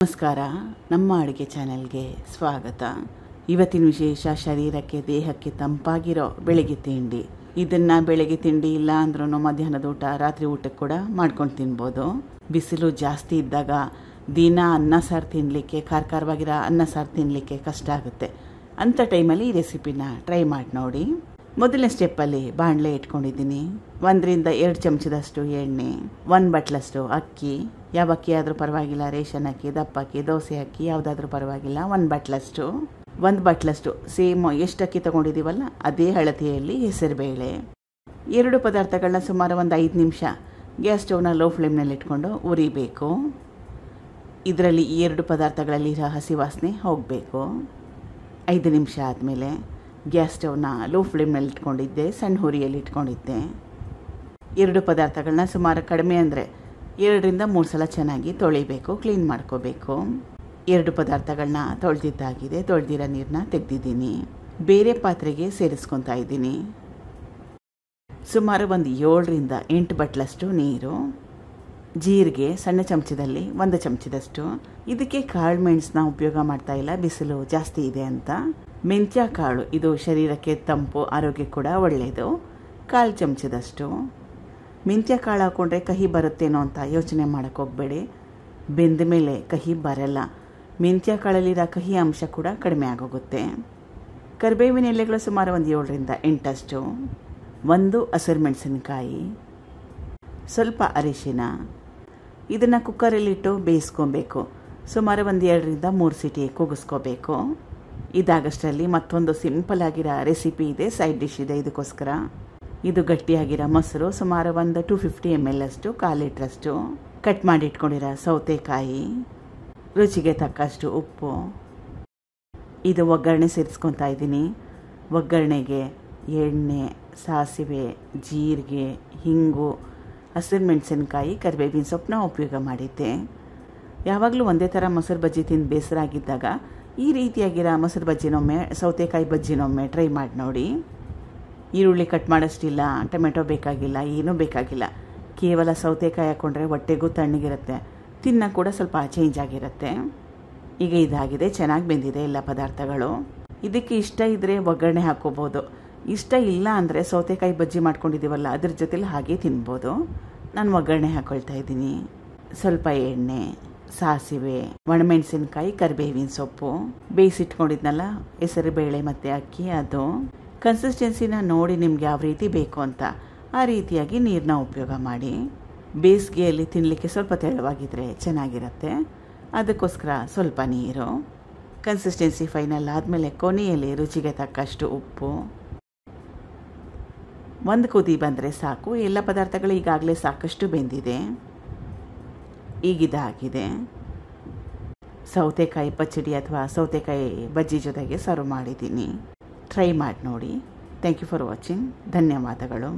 ನಮಸ್ಕಾರ, ನಮ್ಮ ಅಡುಗೆ ಚಾನೆಲ್ಗೆ ಸ್ವಾಗತ. ಇವತ್ತಿನ ವಿಶೇಷ ಶರೀರಕ್ಕೆ ದೇಹಕ್ಕೆ ತಂಪಾಗಿರೋ ಬೆಳಗ್ಗೆ ತಿಂಡಿ. ಇದನ್ನು ಬೆಳಗ್ಗೆ ತಿಂಡಿ ಇಲ್ಲ ಅಂದ್ರೂ ಮಧ್ಯಾಹ್ನದ ಊಟ, ರಾತ್ರಿ ಊಟಕ್ಕೆ ಕೂಡ ಮಾಡ್ಕೊಂಡು ತಿನ್ಬೋದು. ಬಿಸಿಲು ಜಾಸ್ತಿ ಇದ್ದಾಗ ದಿನ ಅನ್ನ ಸಾರು ತಿನ್ನಲಿಕ್ಕೆ, ಖಾರವಾಗಿರೋ ಅನ್ನ ಸಾರು ತಿನ್ನಲಿಕ್ಕೆ ಕಷ್ಟ ಆಗುತ್ತೆ. ಅಂಥ ಟೈಮಲ್ಲಿ ಈ ರೆಸಿಪಿನ ಟ್ರೈ ಮಾಡಿ ನೋಡಿ. ಮೊದಲನೇ ಸ್ಟೆಪ್ಪಲ್ಲಿ ಬಾಣಲೆ ಇಟ್ಕೊಂಡಿದ್ದೀನಿ. 1 ರಿಂದ 2 ಚಮಚದಷ್ಟು ಎಣ್ಣೆ, 1 ಬಟ್ಲಷ್ಟು ಅಕ್ಕಿ. ಯಾವ ಅಕ್ಕಿ ಆದರೂ ಪರವಾಗಿಲ್ಲ, ರೇಷನ್ ಅಕ್ಕಿ, ದಪ್ಪ ಅಕ್ಕಿ, ದೋಸೆ ಅಕ್ಕಿ ಯಾವುದಾದ್ರೂ ಪರವಾಗಿಲ್ಲ. 1 ಬಟ್ಲಷ್ಟು ಸೇಮ್ ಎಷ್ಟು ಅಕ್ಕಿ ತೊಗೊಂಡಿದ್ದೀವಲ್ಲ ಅದೇ ಅಳತೆಯಲ್ಲಿ ಹೆಸರುಬೇಳೆ. 2 ಪದಾರ್ಥಗಳನ್ನ ಸುಮಾರು 5 ನಿಮಿಷ ಗ್ಯಾಸ್ ಸ್ಟವ್ನ ಲೋ ಫ್ಲೇಮ್ನಲ್ಲಿ ಇಟ್ಕೊಂಡು ಉರಿಬೇಕು. ಇದರಲ್ಲಿ ಈ 2 ಪದಾರ್ಥಗಳಲ್ಲಿ ಹಸಿ ವಾಸನೆ ಹೋಗಬೇಕು. 5 ನಿಮಿಷ ಆದಮೇಲೆ ಗ್ಯಾಸ್ ಸ್ಟವ್ನ ಲೋ ಫ್ಲೇಮ್ನಲ್ಲಿ ಇಟ್ಕೊಂಡಿದ್ದೆ, ಸಣ್ಣ ಹುರಿಯಲ್ಲಿ ಇಟ್ಕೊಂಡಿದ್ದೆ. 2 ಪದಾರ್ಥಗಳನ್ನ ಸುಮಾರು ಕಡಿಮೆ ಅಂದರೆ 2 ರಿಂದ 3 ಸಲ ಚೆನ್ನಾಗಿ ತೊಳಿಬೇಕು, ಕ್ಲೀನ್ ಮಾಡ್ಕೋಬೇಕು. 2 ಪದಾರ್ಥಗಳನ್ನ ತೊಳೆದಿದ್ದಾಗಿದೆ, ತೊಳೆದಿರೋ ನೀರನ್ನ ತೆಗೆದಿದ್ದೀನಿ. ಬೇರೆ ಪಾತ್ರೆಗೆ ಸೇರಿಸ್ಕೊತಾ ಇದ್ದೀನಿ. ಸುಮಾರು 7 ರಿಂದ 8 ಬಟ್ಲಷ್ಟು ನೀರು. ಜೀರಿಗೆ ಸಣ್ಣ ಚಮಚದಲ್ಲಿ 1 ಚಮಚದಷ್ಟು. ಇದಕ್ಕೆ ಕಾಳು ಮೆಣಸನ್ನ ಉಪಯೋಗ ಮಾಡ್ತಾ ಇಲ್ಲ, ಬಿಸಿಲು ಜಾಸ್ತಿ ಇದೆ ಅಂತ. ಮೆಂತ್ಯ ಕಾಳು, ಇದು ಶರೀರಕ್ಕೆ ತಂಪು, ಆರೋಗ್ಯ ಕೂಡ ಒಳ್ಳೆಯದು. 1/4 ಚಮಚದಷ್ಟು. ಮೆಂತ್ಯ ಕಾಳು ಹಾಕ್ಕೊಂಡ್ರೆ ಕಹಿ ಬರುತ್ತೇನೋ ಅಂತ ಯೋಚನೆ ಮಾಡೋಕ್ಕೆ ಹೋಗಬೇಡಿ. ಬೆಂದ ಮೇಲೆ ಕಹಿ ಬರಲ್ಲ. ಮೆಂತ್ಯ ಕಾಳಲ್ಲಿರೋ ಕಹಿ ಅಂಶ ಕೂಡ ಕಡಿಮೆ ಆಗೋಗುತ್ತೆ. ಕರಿಬೇವಿನ ಎಲೆಗಳು ಸುಮಾರು 7 ರಿಂದ 8 ಅಷ್ಟು. 1 ಹಸಿರು ಮೆಣಸಿನಕಾಯಿ, ಸ್ವಲ್ಪ ಅರಿಶಿನ. ಇದನ್ನು ಕುಕ್ಕರಲ್ಲಿಟ್ಟು ಬೇಯಿಸ್ಕೊಬೇಕು. ಸುಮಾರು 2 ರಿಂದ 3 ಸೀಟಿ ಕೂಗಿಸ್ಕೋಬೇಕು. ಇದಾಗಷ್ಟರಲ್ಲಿ ಮತ್ತೊಂದು ಸಿಂಪಲ್ ಆಗಿರೋ ರೆಸಿಪಿ ಇದೆ, ಸೈಡ್ ಡಿಶ್ ಇದೆ ಇದಕ್ಕೋಸ್ಕರ. ಇದು ಗಟ್ಟಿಯಾಗಿರೋ ಮೊಸರು, ಸುಮಾರು 250 ml ಅಷ್ಟು, 1/4 ಲೀಟ್ರಷ್ಟು. ಕಟ್ ಮಾಡಿ ಇಟ್ಕೊಂಡಿರೋ ಸೌತೆಕಾಯಿ, ರುಚಿಗೆ ತಕ್ಕಷ್ಟು ಉಪ್ಪು. ಇದು ಒಗ್ಗರಣೆ ಸೇರಿಸ್ಕೊತಾ ಇದ್ದೀನಿ. ಒಗ್ಗರಣೆಗೆ ಎಣ್ಣೆ, ಸಾಸಿವೆ, ಜೀರಿಗೆ, ಹಿಂಗು, ಹಸಿರು ಮೆಣಸಿನಕಾಯಿ, ಕರಿಬೇವಿನ ಸೊಪ್ಪನ್ನ ಉಪಯೋಗ ಮಾಡಿದ್ದೆ. ಯಾವಾಗಲೂ ಒಂದೇ ಥರ ಮೊಸರು ಬಜ್ಜಿ ತಿಂದು ಬೇಸರ ಆಗಿದ್ದಾಗ ಈ ರೀತಿಯಾಗಿರೋ ಮೊಸರು ಬಜ್ಜಿನೊಮ್ಮೆ, ಸೌತೆಕಾಯಿ ಬಜ್ಜಿನೊಮ್ಮೆ ಟ್ರೈ ಮಾಡಿ ನೋಡಿ. ಈರುಳ್ಳಿ ಕಟ್ ಮಾಡೋಷ್ಟಿಲ್ಲ, ಟೊಮೆಟೊ ಬೇಕಾಗಿಲ್ಲ, ಏನೂ ಬೇಕಾಗಿಲ್ಲ. ಕೇವಲ ಸೌತೆಕಾಯಿ ಹಾಕ್ಕೊಂಡ್ರೆ ಹೊಟ್ಟೆಗೂ ತಣ್ಣಗಿರುತ್ತೆ, ತಿನ್ನ ಕೂಡ ಸ್ವಲ್ಪ ಚೇಂಜ್ ಆಗಿರುತ್ತೆ. ಈಗ ಇದಾಗಿದೆ, ಚೆನ್ನಾಗಿ ಬೆಂದಿದೆ ಎಲ್ಲ ಪದಾರ್ಥಗಳು. ಇದಕ್ಕೆ ಇಷ್ಟ ಇದ್ದರೆ ಒಗ್ಗರಣೆ ಹಾಕ್ಕೋಬೋದು. ಇಷ್ಟ ಇಲ್ಲ ಅಂದರೆ ಸೌತೆಕಾಯಿ ಬಜ್ಜಿ ಮಾಡ್ಕೊಂಡಿದ್ದೀವಲ್ಲ ಅದ್ರ ಜೊತೆಲಿ ಹಾಗೆ ತಿನ್ಬೋದು. ನಾನು ಒಗ್ಗರಣೆ ಹಾಕ್ಕೊಳ್ತಾ ಇದ್ದೀನಿ. ಸ್ವಲ್ಪ ಎಣ್ಣೆ, ಸಾಸಿವೆ, ಒಣಮೆಣಸಿನಕಾಯಿ, ಕರಿಬೇವಿನ ಸೊಪ್ಪು, ಬೇಯಿಸಿಟ್ಕೊಂಡಿದ್ನಲ್ಲ ಹೆಸರು ಬೇಳೆ ಮತ್ತು ಅಕ್ಕಿ, ಅದು. ಕನ್ಸಿಸ್ಟೆನ್ಸಿನ ನೋಡಿ ನಿಮ್ಗೆ ಯಾವ ರೀತಿ ಬೇಕು ಅಂತ ಆ ರೀತಿಯಾಗಿ ನೀರನ್ನ ಉಪಯೋಗ ಮಾಡಿ. ಬೇಸಿಗೆಯಲ್ಲಿ ತಿನ್ನಲಿಕ್ಕೆ ಸ್ವಲ್ಪ ತೆಳುವಾಗಿದ್ದರೆ ಚೆನ್ನಾಗಿರುತ್ತೆ, ಅದಕ್ಕೋಸ್ಕರ ಸ್ವಲ್ಪ ನೀರು. ಕನ್ಸಿಸ್ಟೆನ್ಸಿ ಫೈನಲ್ ಆದಮೇಲೆ ಕೊನೆಯಲ್ಲಿ ರುಚಿಗೆ ತಕ್ಕಷ್ಟು ಉಪ್ಪು. 1 ಕುದಿ ಬಂದರೆ ಸಾಕು. ಎಲ್ಲ ಪದಾರ್ಥಗಳು ಈಗಾಗಲೇ ಸಾಕಷ್ಟು ಬೆಂದಿದೆ. ಈಗಿದಾಗಿದೆ. ಸೌತೆಕಾಯಿ ಪಚ್ಚಡಿ ಅಥವಾ ಸೌತೆಕಾಯಿ ಬಜ್ಜಿ ಜೊತೆಗೆ ಸರ್ವ್ ಮಾಡಿದ್ದೀನಿ. ಟ್ರೈ ಮಾಡಿ ನೋಡಿ. Thank you for watching. ಧನ್ಯವಾದಗಳು.